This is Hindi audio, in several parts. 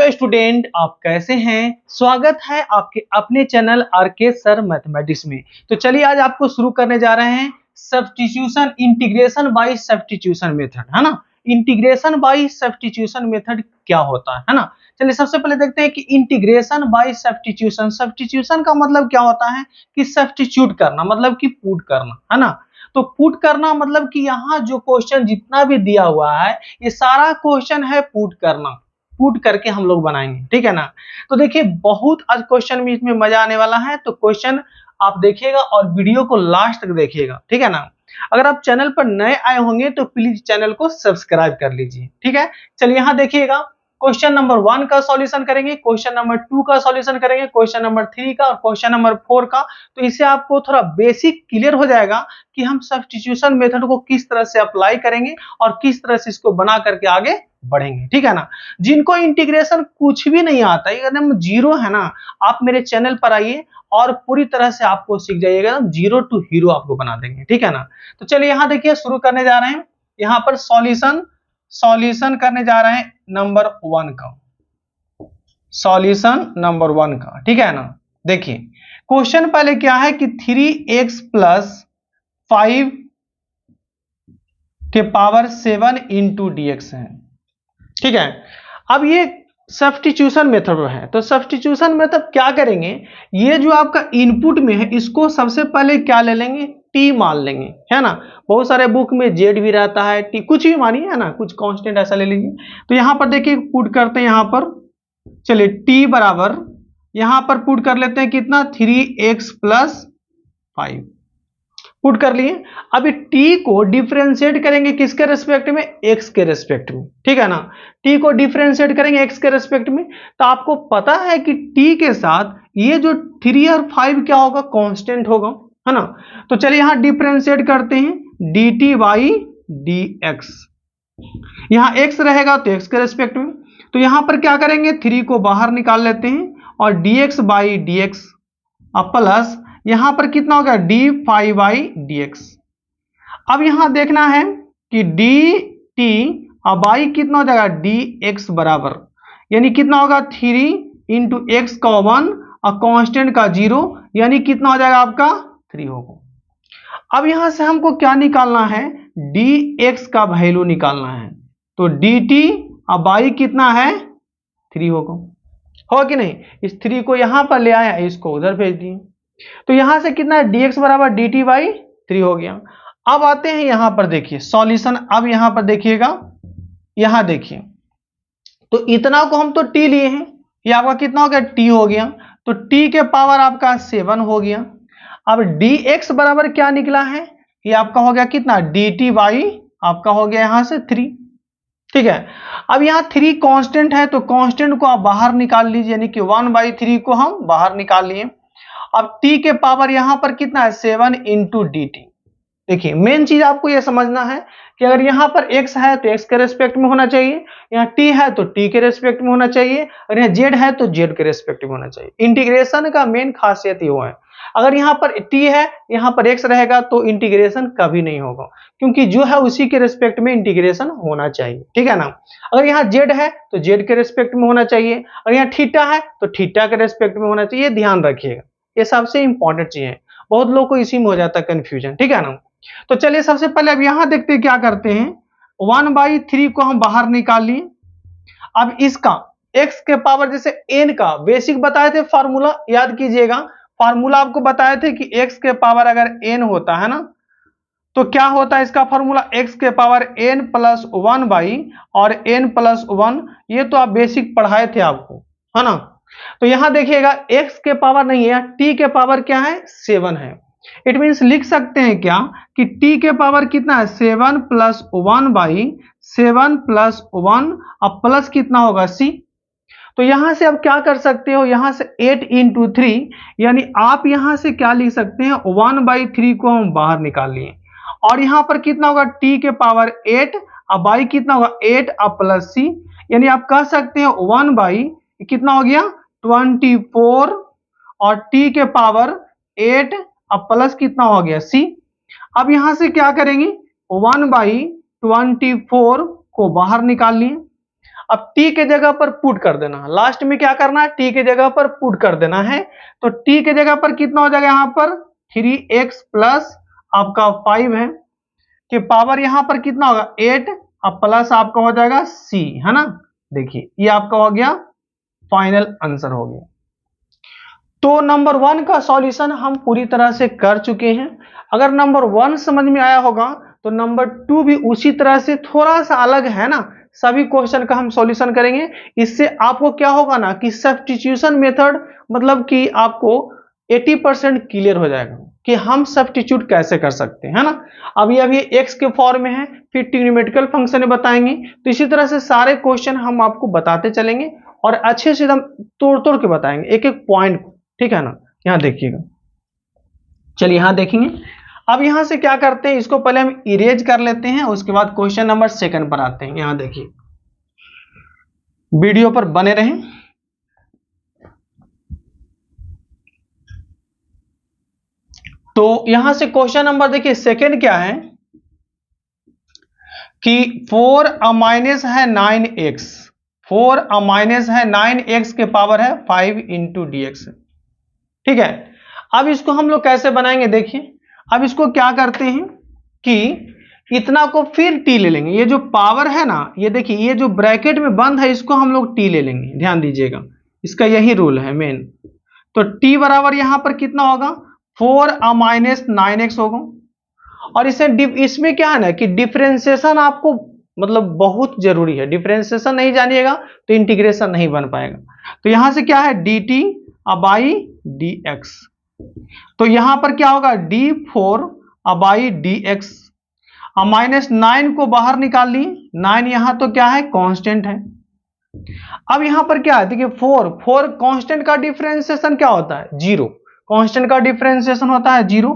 हेलो स्टूडेंट, आप कैसे हैं। स्वागत है आपके अपने चैनल आरके सर मैथमेटिक्स में। तो चलिए आज आपको शुरू करने जा रहे हैं substitution integration by substitution method, है ना। इंटीग्रेशन बाय सब्स्टिट्यूशन मेथड क्या होता है ना। चलिए सबसे पहले देखते हैं कि इंटीग्रेशन बाय सब्स्टिट्यूशन, सब्स्टिट्यूशन का मतलब क्या होता है कि सब्स्टिट्यूट करना, मतलब कि पुट करना, है ना। तो पुट करना मतलब कि यहाँ जो क्वेश्चन जितना भी दिया हुआ है ये सारा क्वेश्चन है पुट करना, पुट करके हम लोग बनाएंगे, ठीक है ना। तो देखिए बहुत आज क्वेश्चन में इसमें मजा आने वाला है, तो क्वेश्चन आप देखिएगा और वीडियो को लास्ट तक देखिएगा, ठीक है ना। अगर आप चैनल पर नए आए होंगे तो प्लीज चैनल को सब्सक्राइब कर लीजिए, ठीक है। चलिए यहाँ देखिएगा, क्वेश्चन नंबर 1 का सॉल्यूशन करेंगे, क्वेश्चन नंबर 2 का सॉल्यूशन करेंगे, क्वेश्चन नंबर 3 का और क्वेश्चन नंबर 4 का। तो इससे आपको थोड़ा बेसिक क्लियर हो जाएगा कि हम सब्स्टिट्यूशन मेथड को किस तरह से अप्लाई करेंगे और किस तरह से इसको बना करके आगे बढ़ेंगे, ठीक है ना। जिनको इंटीग्रेशन कुछ भी नहीं आता, एकदम जीरो है ना, आप मेरे चैनल पर आइए और पूरी तरह से आपको सीख जाइएगा, जीरो टू हीरो आपको बना देंगे, ठीक है ना। तो चलिए यहाँ देखिए शुरू करने जा रहे हैं, यहाँ पर सॉल्यूशन करने जा रहे हैं नंबर 1 का, सॉल्यूशन नंबर 1 का, ठीक है ना। देखिए क्वेश्चन पहले क्या है कि 3x प्लस 5 के पावर 7 इंटू dx है, ठीक है। अब ये सब्स्टिट्यूशन मेथड है, तो सब्स्टिट्यूशन मेथड क्या करेंगे, ये जो आपका इनपुट में है इसको सबसे पहले क्या ले लेंगे, टी मान लेंगे, है ना। बहुत सारे बुक में जेड भी रहता है, टी कुछ भी मानिए, है ना, कुछ कांस्टेंट ऐसा ले लीजिए। तो यहां पर देखिए पुट करते हैं, यहां पर चलिए टी बराबर यहां पर पुट कर लेते हैं कितना, 3x प्लस 5 पुट कर लिए। अभी t को डिफरेंशिएट करेंगे किसके रेस्पेक्ट में, x के रेस्पेक्ट में, ठीक है ना। t को डिफरेंशिएट करेंगे x के रेस्पेक्ट में, तो आपको पता है कि t के साथ ये जो 3 और 5 क्या होगा, कांस्टेंट होगा, है ना। तो चलिए यहां डिफरेंशिएट करते हैं dt बाई dx, यहां x रहेगा तो x के रेस्पेक्ट में, तो यहां पर क्या करेंगे 3 को बाहर निकाल लेते हैं और dx बाई dx अब प्लस यहां पर कितना हो गया dy बाई dx। अब यहां देखना है कि dt और बाई कितना हो जाएगा dx बराबर, यानी कितना होगा 3 इंटू एक्स का 1 और कांस्टेंट का 0, यानी कितना हो जाएगा आपका 3 होगा। अब यहां से हमको क्या निकालना है, dx का वैल्यू निकालना है, तो dt और बाई कितना है 3 होगा, हो कि नहीं। इस 3 को यहां पर ले आया, इसको उधर भेज दिए, तो यहां से कितना है dx बराबर dt बाई 3 हो गया। अब आते हैं यहां पर देखिए सॉल्यूशन, अब यहां पर देखिएगा, यहां देखिए तो इतना को हम तो t लिए हैं, ये आपका कितना हो गया t हो गया, तो t के पावर आपका 7 हो गया। अब dx बराबर क्या निकला है, ये आपका हो गया कितना dt बाई आपका हो गया यहां से 3, ठीक है। अब यहां 3 कांस्टेंट है, तो कांस्टेंट को आप बाहर निकाल लीजिए, यानी कि 1/3 को हम बाहर निकाल लिए। अब t के पावर यहां पर कितना है 7 इंटू डी टी। देखिए मेन चीज आपको यह समझना है कि अगर यहां पर x है तो x के रेस्पेक्ट में होना चाहिए, यहाँ t है तो t के रेस्पेक्ट में होना चाहिए, और यहाँ z है तो z के रेस्पेक्ट में होना चाहिए। इंटीग्रेशन का मेन खासियत ये है, अगर यहाँ पर t है यहाँ पर x रहेगा तो इंटीग्रेशन कभी नहीं होगा, क्योंकि जो है उसी के रेस्पेक्ट में इंटीग्रेशन होना चाहिए, ठीक है ना। अगर यहाँ z है तो z के रेस्पेक्ट में होना चाहिए, और यहाँ थीटा है तो थीटा के रेस्पेक्ट में होना चाहिए, ध्यान रखिएगा, ये सबसे इंपॉर्टेंट चीज है। बहुत लोग को इसी में हो जाता है कंफ्यूजन, ठीक है ना। तो चलिए सबसे पहले अब यहां देखते हैं क्या करते हैं, 1/3 को हम बाहर निकाल लिए। अब इसका x के पावर जैसे n का बेसिक बताए थे फार्मूला, याद कीजिएगा, फार्मूला आपको बताए थे कि x के पावर अगर n होता है ना तो क्या होता है इसका फार्मूला, x के पावर n प्लस 1 बाई और n प्लस 1, ये तो आप बेसिक पढ़ाए थे आपको, है ना। तो यहां देखिएगा x के पावर नहीं है, t के पावर क्या है 7 है। इट मीन्स लिख सकते हैं क्या कि t के पावर कितना है 7 प्लस 1 बाई 7 प्लस 1 अब प्लस कितना होगा c। तो यहां से अब क्या कर सकते हो, यहां से 8 इंटू 3, यानी आप यहां से क्या लिख सकते हैं 1/3 को हम बाहर निकाल लिए, और यहां पर कितना होगा t के पावर 8 अब बाई कितना होगा 8 अब प्लस c, यानी आप कह सकते हैं 1 बाई कितना हो गया 24 और t के पावर 8 अब प्लस कितना हो गया c। अब यहां से क्या करेंगे 1/24 को बाहर निकाल लिए। अब t के जगह पर पुट कर देना है, लास्ट में क्या करना है, t के जगह पर पुट कर देना है। तो t के जगह पर कितना हो जाएगा, यहाँ पर 3x प्लस आपका 5 है कि पावर यहाँ पर कितना होगा 8, अब प्लस आपका हो जाएगा c, है ना। देखिए ये आपका हो गया फाइनल आंसर हो गया। तो नंबर 1 का सॉल्यूशन हम पूरी तरह से कर चुके हैं। अगर नंबर 1 समझ में आया होगा तो नंबर 2 भी उसी तरह से थोड़ा सा अलग है ना, सभी क्वेश्चन का हम सॉल्यूशन करेंगे। इससे आपको क्या होगा ना कि सब्स्टिट्यूशन मेथड मतलब कि आपको 80% क्लियर हो जाएगा कि हम सब्स्टिट्यूट कैसे कर सकते हैं, है ना। अभी x के फॉर्म में है, फिर ट्रिग्नोमेट्रिकल फंक्शन बताएंगे। तो इसी तरह से सारे क्वेश्चन हम आपको बताते चलेंगे और अच्छे से हम तोड़ तोड़ के बताएंगे एक एक पॉइंट को, ठीक है ना। यहां देखिएगा, चलिए यहां देखेंगे। अब यहां से क्या करते हैं, इसको पहले हम इरेज कर लेते हैं, उसके बाद क्वेश्चन नंबर 2 पर आते हैं। यहां देखिए, वीडियो पर बने रहें। तो यहां से क्वेश्चन नंबर देखिए 2 क्या है कि 4 माइनस है 9x, 4 माइनस है 9x के पावर है 5 इंटू dx, ठीक है। अब इसको हम लोग कैसे बनाएंगे, देखिए अब इसको क्या करते हैं कि इतना को फिर t ले लेंगे, ये जो पावर है ना, ये देखिए ये जो ब्रैकेट में बंद है इसको हम लोग t ले लेंगे, ध्यान दीजिएगा, इसका यही रूल है मेन। तो t बराबर यहां पर कितना होगा 4 माइनस 9x होगा। और इसमें क्या है ना कि डिफरेंशिएशन आपको मतलब बहुत जरूरी है, डिफरेंशिएशन नहीं जानिएगा तो इंटीग्रेशन नहीं बन पाएगा। तो यहां से क्या है dt बाई dx, तो यहां पर क्या होगा d4 बाई dx। माइनस 9 को बाहर निकाल ली, 9 यहां तो क्या है कांस्टेंट है। अब यहां पर क्या है देखिए 4 कांस्टेंट का डिफरेंशिएशन क्या होता है 0, कांस्टेंट का डिफरेंशिएशन होता है 0।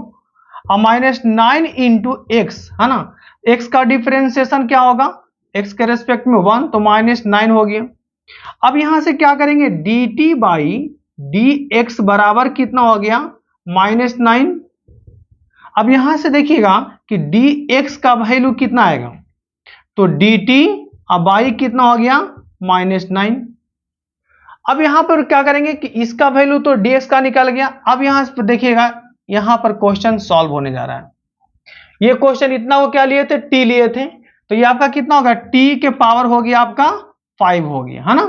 और माइनस 9 इंटू एक्स, है ना, एक्स का डिफरेंशिएशन क्या होगा एक्स के रेस्पेक्ट में 1, तो माइनस 9 हो गया। अब यहां से क्या करेंगे dt बाई dx बराबर कितना हो गया माइनस 9। अब यहां से देखिएगा कि dx का वैल्यू कितना आएगा, तो dt बाई कितना हो गया माइनस 9। अब यहां पर क्या करेंगे कि इसका वैल्यू तो dx का निकल गया। अब यहां पर देखिएगा, यहां पर क्वेश्चन सॉल्व होने जा रहा है। ये क्वेश्चन इतना को क्या लिए थे t लिए थे, तो ये आपका कितना होगा t के पावर हो गया आपका 5 हो गया, है ना।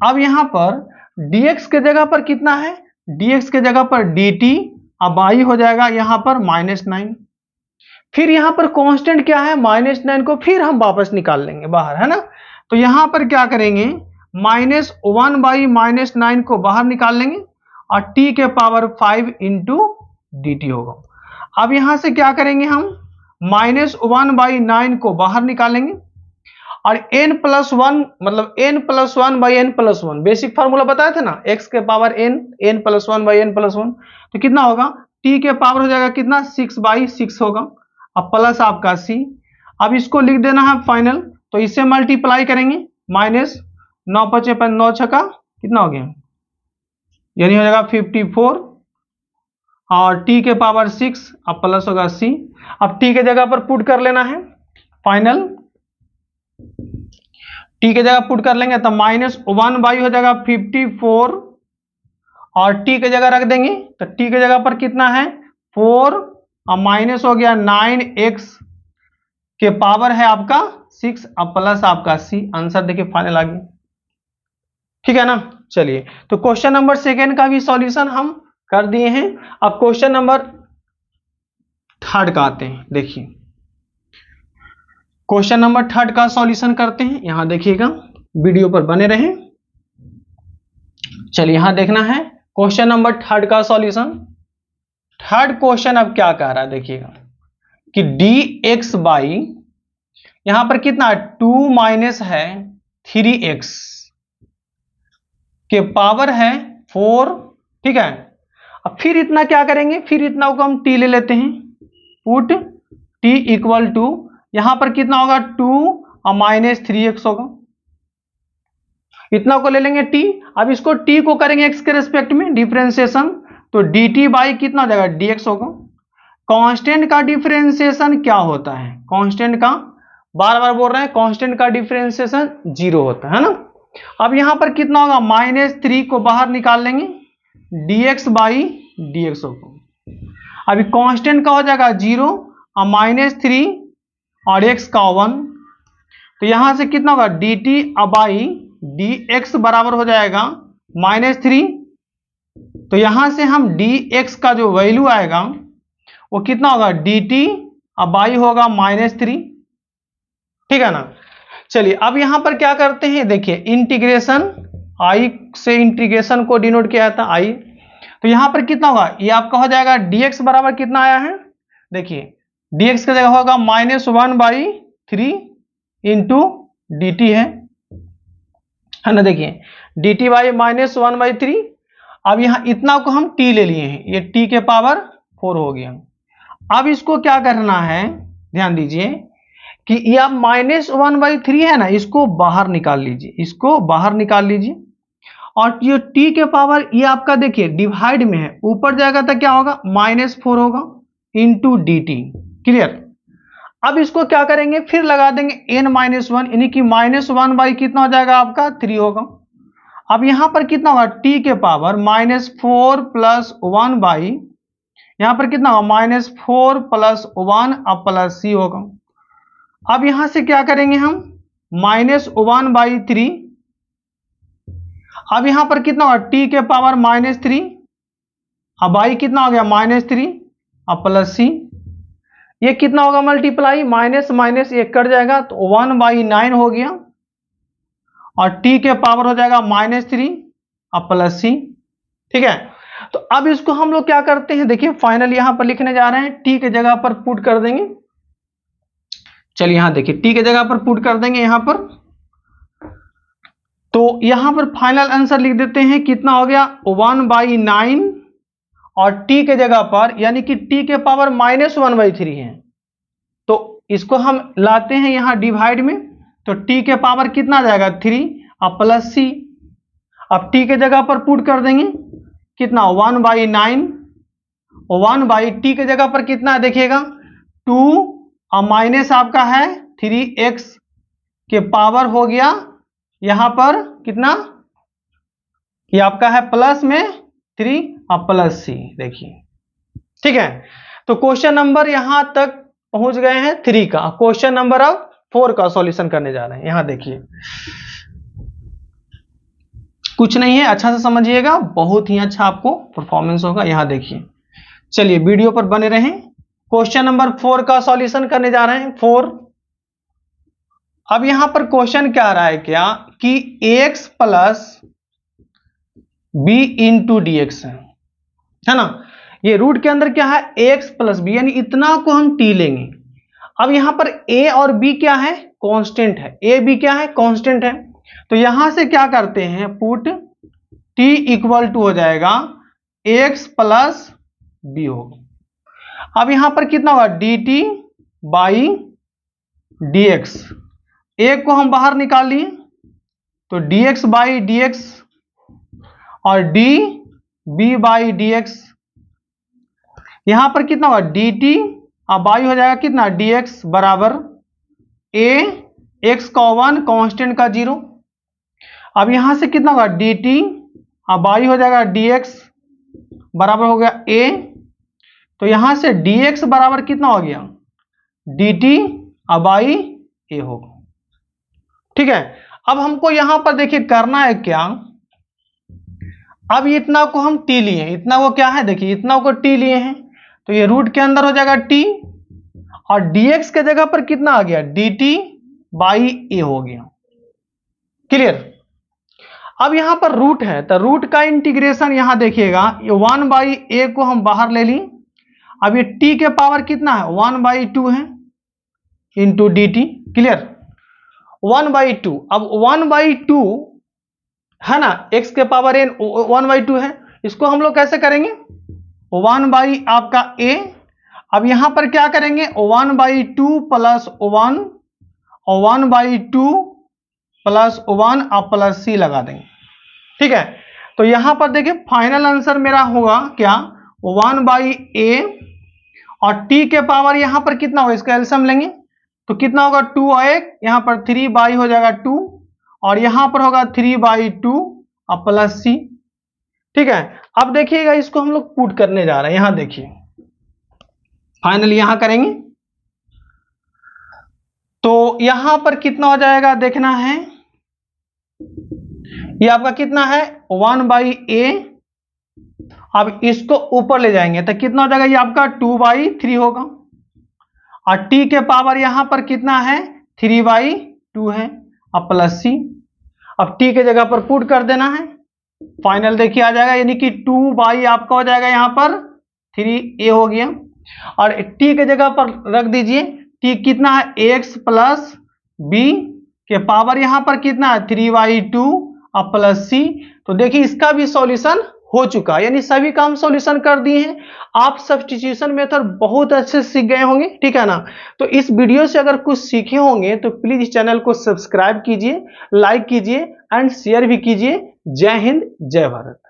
अब यहां पर dx के जगह पर कितना है, dx के जगह पर dt अब बाई हो जाएगा यहां पर माइनस 9। फिर यहां पर कांस्टेंट क्या है माइनस 9 को फिर हम वापस निकाल लेंगे बाहर, है ना। तो यहां पर क्या करेंगे माइनस 1 बाई माइनस 9 को बाहर निकाल लेंगे और t के पावर 5 इंटू dt होगा। अब यहां से क्या करेंगे हम माइनस 1 बाई 9 को बाहर निकालेंगे और n प्लस 1 मतलब n plus 1 by n plus 1, basic formula बताए थे ना x के power n plus 1 by n plus 1, तो कितना होगा t के पावर हो जाएगा कितना 6 बाई 6 होगा, अब प्लस आपका c। अब इसको लिख देना है फाइनल, तो इससे मल्टीप्लाई करेंगे माइनस 9 5 9 6 का कितना हो गया यानी हो जाएगा 54 और t के पावर 6 अब प्लस होगा c। अब t के जगह पर पुट कर लेना है फाइनल, t के जगह पुट कर लेंगे तो माइनस 1 बाई हो जाएगा 54 और t के जगह रख देंगे तो t के जगह पर कितना है 4 और माइनस हो गया 9x के पावर है आपका 6 अब प्लस आपका c। आंसर देखिए फाइनल आ गया, ठीक है ना। चलिए तो क्वेश्चन नंबर 2 का भी सॉल्यूशन हम कर दिए हैं। अब क्वेश्चन नंबर 3 का आते हैं। देखिए क्वेश्चन नंबर 3 का सॉल्यूशन करते हैं, यहां देखिएगा वीडियो पर बने रहें। चलिए यहां देखना है क्वेश्चन नंबर 3 का सॉल्यूशन। थर्ड क्वेश्चन अब क्या कह रहा है देखिएगा कि dx बाई यहां पर कितना 2 माइनस है 3x के पावर है 4, ठीक है। अब फिर इतना क्या करेंगे, फिर इतना को हम t ले लेते हैं, पुट t इक्वल टू यहां पर कितना होगा 2 और माइनस 3x होगा, इतना को ले लेंगे t। अब इसको t को करेंगे x के रेस्पेक्ट में डिफरेंशिएशन, तो dt बाई कितना हो जाएगा dx होगा। कांस्टेंट का डिफरेंशिएशन क्या होता है, कांस्टेंट का बार बार बोल रहे हैं कांस्टेंट का डिफरेंशिएशन 0 होता है ना। अब यहां पर कितना होगा, -3 को बाहर निकाल लेंगे, dx बाई dx होगा। अभी कांस्टेंट का हो जाएगा 0 और -3 और x का 1, तो यहां से कितना होगा dt बाई dx बराबर हो जाएगा -3। तो यहां से हम dx का जो वैल्यू आएगा वो कितना होगा, dt बाई होगा -3, ठीक है ना। चलिए अब यहां पर क्या करते हैं, देखिए इंटीग्रेशन i से इंटीग्रेशन को डिनोट किया जाता है i, तो यहां पर कितना होगा, ये आपका हो जाएगा dx बराबर कितना आया है, देखिए dx की जगह होगा -1/3 इंटू dt है ना। देखिए dt बाई -1/3। अब यहां इतना को हम t ले लिए हैं, ये t के पावर 4 हो गया। अब इसको क्या करना है, ध्यान दीजिए कि ये आप -1/3 है ना, इसको बाहर निकाल लीजिए, इसको बाहर निकाल लीजिए, और ये t के पावर ये आपका देखिए डिवाइड में है, ऊपर जाएगा तो क्या होगा -4 होगा इंटू dt, क्लियर। अब इसको क्या करेंगे, फिर लगा देंगे n-1, यानी कि -1 बाई कितना हो जाएगा आपका 3 होगा। अब यहां पर कितना होगा, t के पावर -4 प्लस 1 बाई, यहां पर कितना होगा -4 प्लस 1 अब प्लस c होगा। अब यहां से क्या करेंगे हम, -1/3, अब यहां पर कितना होगा t के पावर -3, अब बाई कितना हो गया -3 अब प्लस c, ये कितना होगा मल्टीप्लाई, माइनस माइनस ये कट जाएगा तो 1/9 हो गया, और t के पावर हो जाएगा -3 अब प्लस c, ठीक है। तो अब इसको हम लोग क्या करते हैं, देखिए फाइनल यहां पर लिखने जा रहे हैं, t के जगह पर पुट कर देंगे। चलिए यहां देखिए t के जगह पर पुट कर देंगे यहां पर, तो यहां पर फाइनल आंसर लिख देते हैं, कितना हो गया 1/9, और t के जगह पर यानी कि t के पावर -1/3 है, तो इसको हम लाते हैं यहां डिवाइड में, तो t के पावर कितना आ जाएगा 3 अब प्लस c। अब t के जगह पर पुट कर देंगे, कितना 1/9, 1/t के जगह पर कितना देखिएगा 2 और माइनस आपका है 3x के पावर हो गया यहां पर कितना, ये आपका है प्लस में 3 और प्लस c, देखिए ठीक है। तो क्वेश्चन नंबर यहां तक पहुंच गए हैं 3 का। क्वेश्चन नंबर अब 4 का सॉल्यूशन करने जा रहे हैं। यहां देखिए कुछ नहीं है, अच्छा से समझिएगा, बहुत ही अच्छा आपको परफॉर्मेंस होगा। यहां देखिए, चलिए वीडियो पर बने रहें। क्वेश्चन नंबर 4 का सॉल्यूशन करने जा रहे हैं 4। अब यहां पर क्वेश्चन क्या आ रहा है, क्या कि ax plus b into D x है ना। ये रूट के अंदर क्या है ax प्लस b, यानी इतना को हम t लेंगे। अब यहां पर a और b क्या है, कांस्टेंट है, a b क्या है कांस्टेंट है, तो यहां से क्या करते हैं पुट t इक्वल टू हो जाएगा ax प्लस b होगा। अब यहां पर कितना होगा dt बाई dx, a को हम बाहर निकाल लिए तो dx बाई dx और d b बाई dx, यहां पर कितना होगा dt और बाई हो जाएगा कितना dx बराबर a x का 1 कांस्टेंट का 0। अब यहां से कितना होगा dt और बाई हो जाएगा dx बराबर हो गया a, तो यहां से dx बराबर कितना हो गया dt और बाई a होगा, ठीक है। अब हमको यहां पर देखिए करना है क्या, अब इतना को हम t लिए हैं, इतना को क्या है देखिए इतना को t लिए हैं, तो ये रूट के अंदर हो जाएगा t, और dx के जगह पर कितना आ गया dt बाई a हो गया, क्लियर। अब यहां पर रूट है तो रूट का इंटीग्रेशन यहां देखिएगा, ये 1/a को हम बाहर ले लिए, अब ये t के पावर कितना है 1/2 है इंटू dt, क्लियर 1/2। अब 1/2 है ना, x के पावर n 1/2 है, इसको हम लोग कैसे करेंगे 1 आपका a, अब यहां पर क्या करेंगे 1/2 प्लस 1 और 1/2 प्लस 1 आप प्लस c लगा देंगे, ठीक है। तो यहां पर देखिए फाइनल आंसर मेरा होगा क्या 1/a, और t के पावर यहां पर कितना होगा इसका एलसीएम लेंगे तो कितना होगा 2 और 1 यहां पर 3 हो जाएगा 2 और यहां पर होगा 3/2 और प्लस सी। ठीक है, अब देखिएगा इसको हम लोग पुट करने जा रहे हैं। यहां देखिए फाइनली यहां करेंगे तो यहां पर कितना हो जाएगा देखना है। ये आपका कितना है 1/a। अब इसको ऊपर ले जाएंगे तो कितना हो जाएगा, ये आपका 2/3 होगा और t के पावर यहां पर कितना है 3/2 है अब प्लस सी। अब t के जगह पर पुट कर देना है, फाइनल देखिए आ जाएगा, यानी कि 2 आपका हो जाएगा यहां पर 3a हो गया और t के जगह पर रख दीजिए। t कितना है x प्लस b के पावर यहां पर कितना है 3/2 और प्लस सी। तो देखिए इसका भी सॉल्यूशन हो चुका है, यानी सभी काम सॉल्यूशन कर दिए हैं। आप सब्स्टिट्यूशन मेथड बहुत अच्छे से सीख गए होंगे, ठीक है ना। तो इस वीडियो से अगर कुछ सीखे होंगे तो प्लीज इस चैनल को सब्सक्राइब कीजिए, लाइक कीजिए एंड शेयर भी कीजिए। जय हिंद, जय भारत।